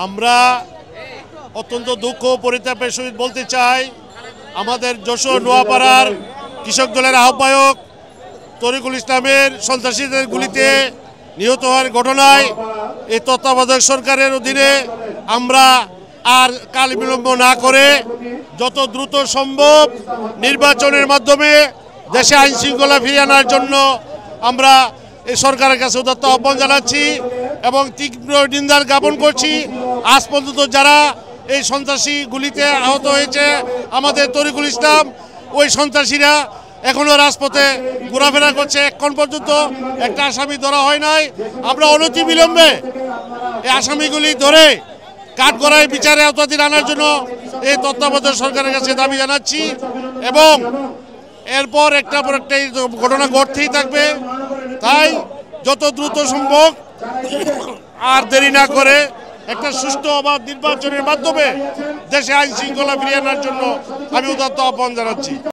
আমরা অত্যন্ত দুঃখ পরিতাপের সহিত বলতে চাই, আমাদের যশোর নোয়াপাড়ার কৃষক দলের আহ্বায়ক তরিকুল ইসলামের সন্ত্রাসীদের গুলিতে নিহত হওয়ার ঘটনায় এই তত্ত্বাবধায়ক সরকারের অধীনে আমরা আর কাল বিলম্ব না করে যত দ্রুত সম্ভব নির্বাচনের মাধ্যমে দেশে আইন শৃঙ্খলা ফিরিয়ে আনার জন্য আমরা এই সরকারের কাছে উদাত্ত আহ্বান জানাচ্ছি এবং তীব্র নিন্দা জ্ঞাপন করছি। আজ পর্যন্ত যারা এই সন্ত্রাসী গুলিতে আহত হয়েছে আমাদের তরিকুল ইসলাম, ওই সন্ত্রাসীরা এখনো রাজপথে ঘোরাফেরা করছে। এখন পর্যন্ত একটা আসামি ধরা হয় নাই। আমরা অনতি বিলম্বে এই আসামিগুলি ধরে কাঠগড়ায় বিচারে আওতাধীন আনার জন্য এই তত্ত্বাবধায়ক সরকারের কাছে দাবি জানাচ্ছি এবং এরপর একটা পর একটা ঘটনা ঘটতেই থাকবে। তাই যত দ্রুত সম্ভব আর দেরি না করে একটা সুষ্ঠু অবাধ নির্বাচনের মাধ্যমে দেশে আইন শৃঙ্খলা ফিরিয়ে আনার জন্য আমি উদাত্ত আহ্বান জানাচ্ছি।